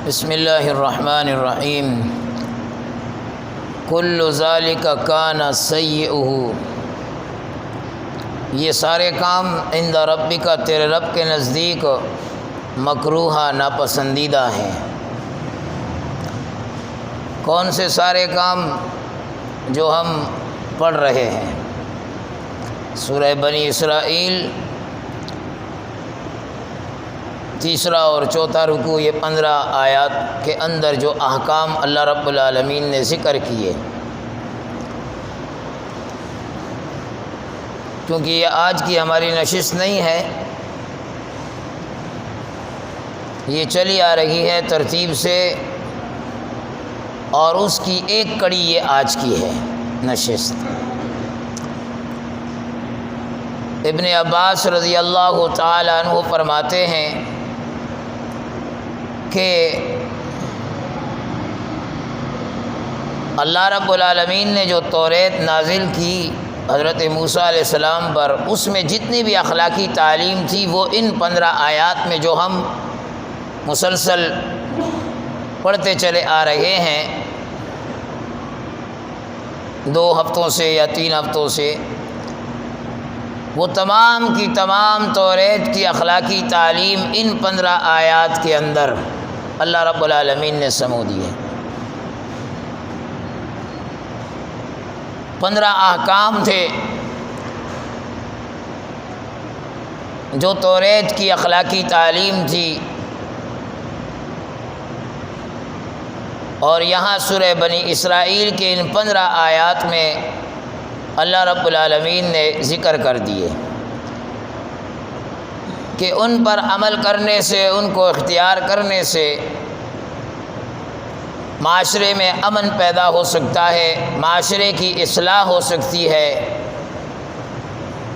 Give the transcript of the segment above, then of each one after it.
بسم اللہ الرحمن الرحیم کل ذالک کان سیئہ، یہ سارے کام عند ربک، تیرے رب کے نزدیک مکروہ، ناپسندیدہ ہیں۔ کون سے سارے کام؟ جو ہم پڑھ رہے ہیں سورہ بنی اسرائیل، تیسرا اور چوتھا رکوع، یہ 15 آیات کے اندر جو احکام اللہ رب العالمین نے ذکر کیے۔ کیونکہ یہ آج کی ہماری نشست نہیں ہے، یہ چلی آ رہی ہے ترتیب سے، اور اس کی ایک کڑی یہ آج کی ہے نشست۔ ابن عباس رضی اللہ تعالی عنہ فرماتے ہیں کہ اللہ رب العالمین نے جو توریت نازل کی حضرت موسیٰ علیہ السلام پر، اس میں جتنی بھی اخلاقی تعلیم تھی وہ ان 15 آیات میں جو ہم مسلسل پڑھتے چلے آ رہے ہیں 2 ہفتوں سے یا 3 ہفتوں سے، وہ تمام کی تمام توریت کی اخلاقی تعلیم ان 15 آیات کے اندر اللہ رب العالمین نے سمو دی ہے۔ 15 احکام تھے جو توریت کی اخلاقی تعلیم تھی، اور یہاں سورہ بنی اسرائیل کے ان 15 آیات میں اللہ رب العالمین نے ذکر کر دیے کہ ان پر عمل کرنے سے، ان کو اختیار کرنے سے معاشرے میں امن پیدا ہو سکتا ہے، معاشرے کی اصلاح ہو سکتی ہے،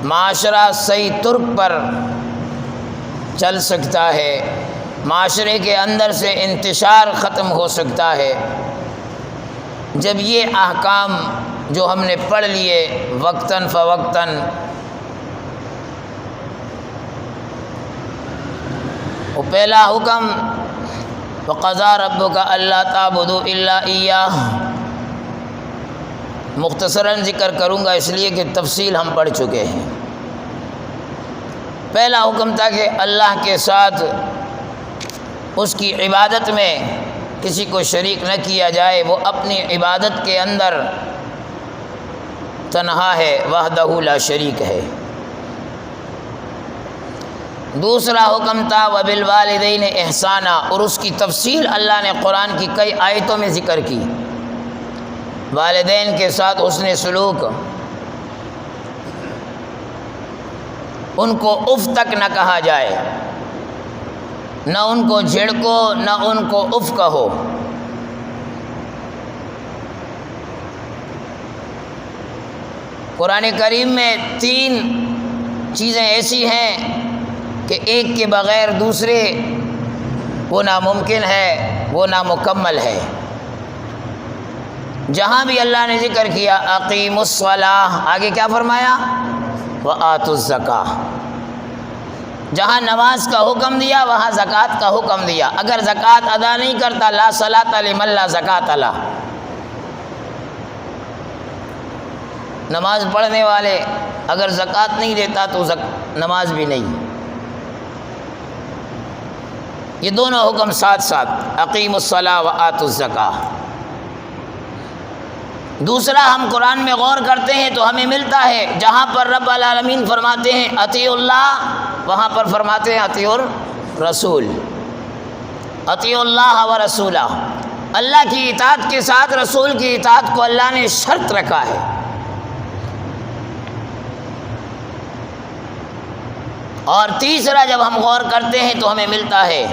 معاشرہ صحیح ترک پر چل سکتا ہے، معاشرے کے اندر سے انتشار ختم ہو سکتا ہے جب یہ احکام جو ہم نے پڑھ لیے وقتاً فوقتاً وہ پہلا حکم وَقَضَىٰ رَبُّكَ أَلَّا تَعْبُدُوا إِلَّا إِيَّاهُ، مختصراً ذکر کروں گا اس لیے کہ تفصیل ہم پڑھ چکے ہیں۔ پہلا حکم تھا کہ اللہ کے ساتھ اس کی عبادت میں کسی کو شریک نہ کیا جائے، وہ اپنی عبادت کے اندر تنہا ہے، وحدہ لا شریک ہے۔ دوسرا حکم تھا وَبِالْوَالِدَيْنِ إِحْسَانًا، اور اس کی تفصیل اللہ نے قرآن کی کئی آیتوں میں ذکر کی۔ والدین کے ساتھ حسن سلوک، ان کو اف تک نہ کہا جائے، نہ ان کو جھڑکو، نہ ان کو اف کہو۔ قرآن کریم میں 3 چیزیں ایسی ہیں کہ ایک کے بغیر دوسرے وہ ناممکن ہے، وہ نامکمل ہے۔ جہاں بھی اللہ نے ذکر کیا اقیموا الصلاۃ، آگے کیا فرمایا؟ وآتوا الزکاۃ۔ جہاں نماز کا حکم دیا وہاں زکوٰۃ کا حکم دیا۔ اگر زکوٰۃ ادا نہیں کرتا لا صلاۃ لمن لا زکوٰۃ لہ، نماز پڑھنے والے اگر زکوٰۃ نہیں دیتا تو نماز بھی نہیں۔ یہ دونوں حکم ساتھ ساتھ، اقیموا الصلاۃ وآتوا الزکاۃ۔ دوسرا، ہم قرآن میں غور کرتے ہیں تو ہمیں ملتا ہے جہاں پر رب العالمین فرماتے ہیں اطیعوا اللہ، وہاں پر فرماتے ہیں اطیعوا الرسول، اطیعوا اللہ ورسولہ۔ اللہ کی اطاعت کے ساتھ رسول کی اطاعت کو اللہ نے شرط رکھا ہے۔ اور تیسرا، جب ہم غور کرتے ہیں تو ہمیں ملتا ہے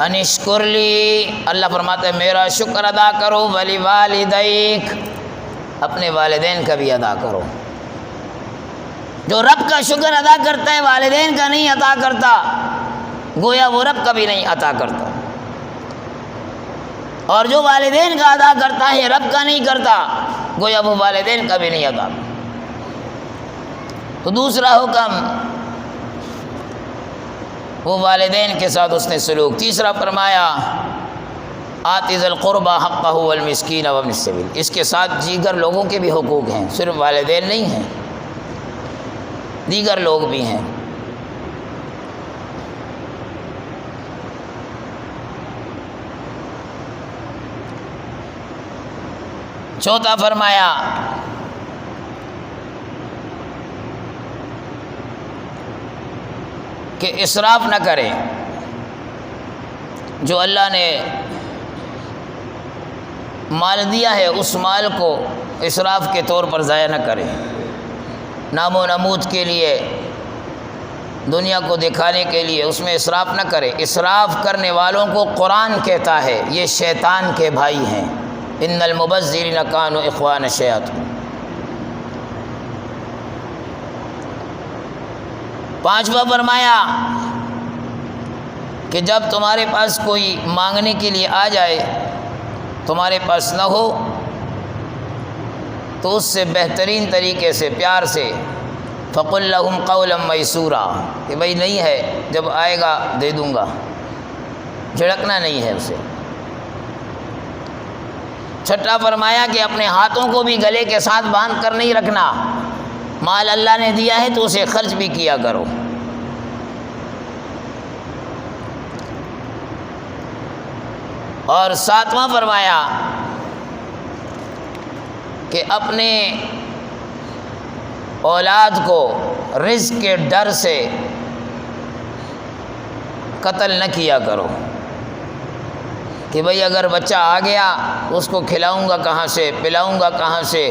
ان اشکر لی، اللہ فرماتا ہے میرا شکر ادا کرو، ولی والدیک، اپنے والدین کا بھی ادا کرو۔ جو رب کا شکر ادا کرتا ہے والدین کا نہیں عطا کرتا، گویا وہ رب کا بھی نہیں عطا کرتا، اور جو والدین کا ادا کرتا ہے رب کا نہیں کرتا، گویا وہ والدین کا بھی نہیں ادا کرتا۔ تو دوسرا حکم وہ والدین کے ساتھ اس نے سلوک۔ تیسرا فرمایا آت ذی القربى حقہ والمسکین وابن السبیل، اس کے ساتھ دیگر لوگوں کے بھی حقوق ہیں، صرف والدین نہیں ہیں، دیگر لوگ بھی ہیں۔ چوتھا فرمایا کہ اسراف نہ کریں، جو اللہ نے مال دیا ہے اس مال کو اسراف کے طور پر ضائع نہ کریں، نام و نمود کے لیے، دنیا کو دکھانے کے لیے اس میں اسراف نہ کریں۔ اسراف کرنے والوں کو قرآن کہتا ہے یہ شیطان کے بھائی ہیں، ان المبذرین کانوا اخوان الشیاطین۔ پانچواں فرمایا کہ جب تمہارے پاس کوئی مانگنے کے لیے آ جائے تمہارے پاس نہ ہو تو اس سے بہترین طریقے سے پیار سے فقل لہم قولا میسورا، کہ بھائی نہیں ہے، جب آئے گا دے دوں گا، جھڑکنا نہیں ہے اسے۔ چھٹا فرمایا کہ اپنے ہاتھوں کو بھی گلے کے ساتھ باندھ کر نہیں رکھنا، مال اللہ نے دیا ہے تو اسے خرچ بھی کیا کرو۔ اور ساتواں فرمایا کہ اپنے اولاد کو رزق کے ڈر سے قتل نہ کیا کرو، کہ بھئی اگر بچہ آ گیا اس کو کھلاؤں گا کہاں سے، پلاؤں گا کہاں سے۔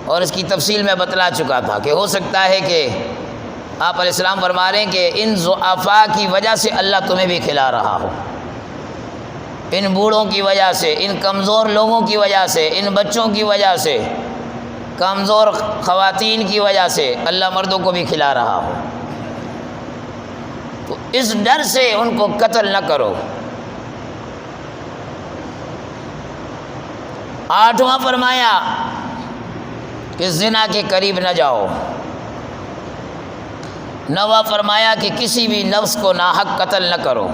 اور اس کی تفصیل میں بتلا چکا تھا کہ ہو سکتا ہے کہ آپ علیہ السلام فرما رہے ہیں کہ ان ضعفاء کی وجہ سے اللہ تمہیں بھی کھلا رہا ہو، ان بوڑھوں کی وجہ سے، ان کمزور لوگوں کی وجہ سے، ان بچوں کی وجہ سے، کمزور خواتین کی وجہ سے اللہ مردوں کو بھی کھلا رہا ہو، تو اس ڈر سے ان کو قتل نہ کرو۔ آٹھواں فرمایا کہ زنا کے قریب نہ جاؤ۔ نواں فرمایا کہ کسی بھی نفس کو ناحق قتل نہ کرو،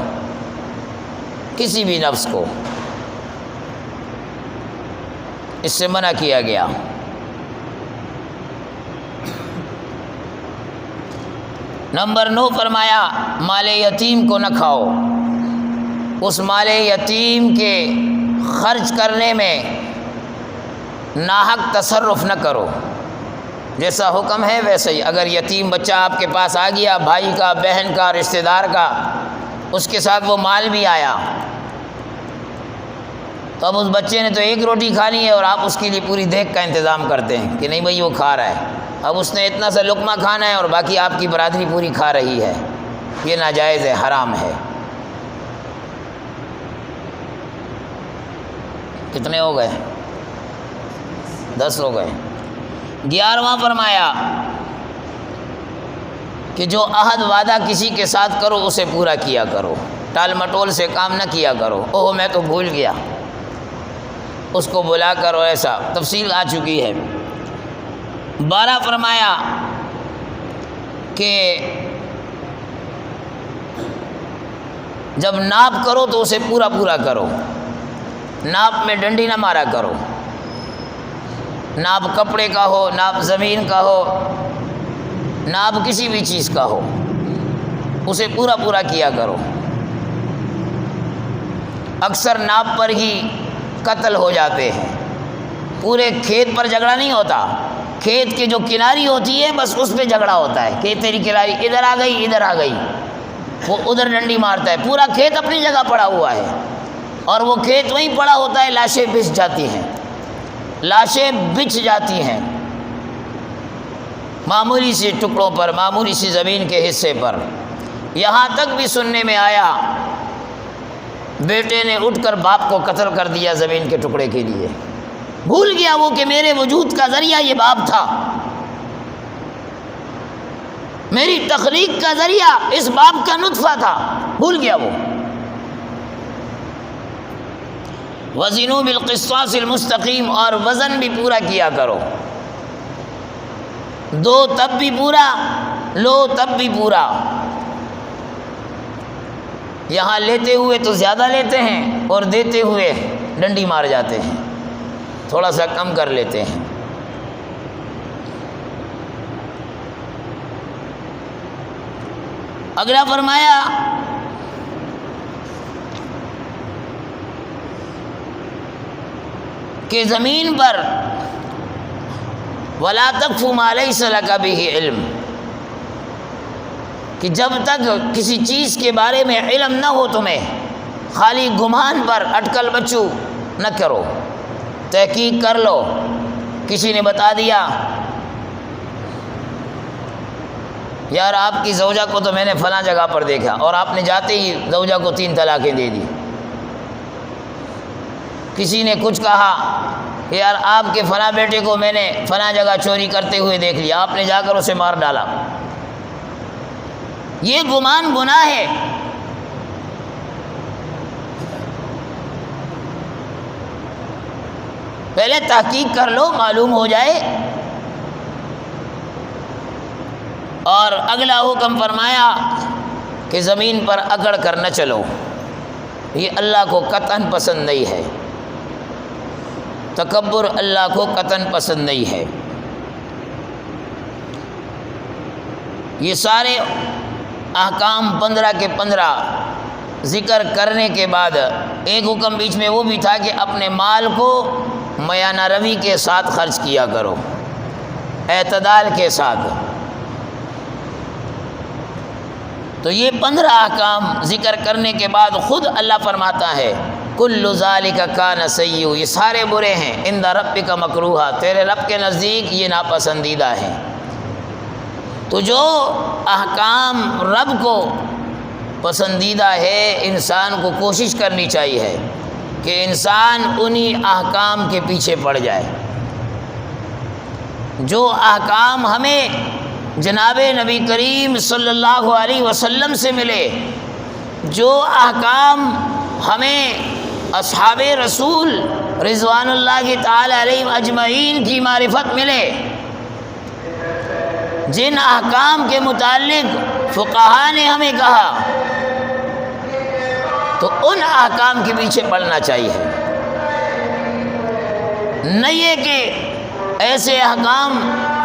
کسی بھی نفس کو، اس سے منع کیا گیا۔ نمبر 9 فرمایا مال یتیم کو نہ کھاؤ، اس مال یتیم کے خرچ کرنے میں ناحق تصرف نہ کرو، جیسا حکم ہے ویسے ہی۔ اگر یتیم بچہ آپ کے پاس آ گیا، بھائی کا، بہن کا، رشتہ دار کا، اس کے ساتھ وہ مال بھی آیا، تو اب اس بچے نے تو ایک روٹی کھانی ہے اور آپ اس کے لیے پوری دیگ کا انتظام کرتے ہیں کہ نہیں بھائی وہ کھا رہا ہے، اب اس نے اتنا سا لقمہ کھانا ہے اور باقی آپ کی برادری پوری کھا رہی ہے، یہ ناجائز ہے، حرام ہے۔ کتنے ہو گئے؟ 10 ہو گئے۔ 11واں فرمایا کہ جو عہد وعدہ کسی کے ساتھ کرو اسے پورا کیا کرو، ٹال مٹول سے کام نہ کیا کرو، اوہ میں تو بھول گیا، اس کو بلا کر، اور ایسا تفصیل آ چکی ہے۔ 12 فرمایا کہ جب ناپ کرو تو اسے پورا پورا کرو، ناپ میں ڈنڈی نہ مارا کرو، ناپ کپڑے کا ہو، ناپ زمین کا ہو، ناپ کسی بھی چیز کا ہو، اسے پورا پورا کیا کرو۔ اکثر ناپ پر ہی قتل ہو جاتے ہیں، پورے کھیت پر جھگڑا نہیں ہوتا، کھیت کی جو کناری ہوتی ہے بس اس پہ جھگڑا ہوتا ہے کہ تیری کناری ادھر آ گئی، ادھر آ گئی، وہ ادھر ڈنڈی مارتا ہے، پورا کھیت اپنی جگہ پڑا ہوا ہے اور وہ کھیت وہیں پڑا ہوتا ہے، لاشیں بچھ جاتی ہیں، لاشیں بچھ جاتی ہیں معمولی سی ٹکڑوں پر، معمولی سی زمین کے حصے پر۔ یہاں تک بھی سننے میں آیا بیٹے نے اٹھ کر باپ کو قتل کر دیا زمین کے ٹکڑے کے لیے، بھول گیا وہ کہ میرے وجود کا ذریعہ یہ باپ تھا، میری تخلیق کا ذریعہ اس باپ کا نطفہ تھا، بھول گیا وہ۔ وزنوا بالقسطاس المستقیم، اور وزن بھی پورا کیا کرو، دو تب بھی پورا، لو تب بھی پورا۔ یہاں لیتے ہوئے تو زیادہ لیتے ہیں اور دیتے ہوئے ڈنڈی مار جاتے ہیں، تھوڑا سا کم کر لیتے ہیں۔ اگلا فرمایا کہ زمین پر وَلَا تَقْفُ مَا لَيْسَ لَكَ بِهِ علم، کہ جب تک کسی چیز کے بارے میں علم نہ ہو تمہیں خالی گمان پر اٹکل بچو نہ کرو، تحقیق کر لو۔ کسی نے بتا دیا یار آپ کی زوجہ کو تو میں نے فلاں جگہ پر دیکھا، اور آپ نے جاتے ہی زوجہ کو 3 طلاقیں دے دی۔ کسی نے کچھ کہا کہ یار آپ کے فلاں بیٹے کو میں نے فلاں جگہ چوری کرتے ہوئے دیکھ لیا، آپ نے جا کر اسے مار ڈالا۔ یہ گمان گناہ ہے۔ پہلے تحقیق کر لو، معلوم ہو جائے۔ اور اگلا حکم فرمایا کہ زمین پر اکڑ کر نہ چلو، یہ اللہ کو قطعاً پسند نہیں ہے۔ تکبر اللہ کو قطعاً پسند نہیں ہے۔ یہ سارے احکام 15 کے 15 ذکر کرنے کے بعد ایک حکم بیچ میں وہ بھی تھا کہ اپنے مال کو میانہ روی کے ساتھ خرچ کیا کرو، اعتدال کے ساتھ۔ تو یہ 15 احکام ذکر کرنے کے بعد خود اللہ فرماتا ہے کل ذالک کان سیئ، یہ سارے برے ہیں، عند ربک مکروہا، تیرے رب کے نزدیک یہ ناپسندیدہ ہیں۔ تو جو احکام رب کو پسندیدہ ہے انسان کو کوشش کرنی چاہیے کہ انسان انہی احکام کے پیچھے پڑ جائے۔ جو احکام ہمیں جناب نبی کریم صلی اللہ علیہ وسلم سے ملے، جو احکام ہمیں اصحاب رسول رضوان اللہ تعالی علیہم اجمعین کی معرفت ملے، جن احکام کے متعلق فقہا نے ہمیں کہا، تو ان احکام کے پیچھے پڑنا چاہیے۔ نہیں یہ کہ ایسے احکام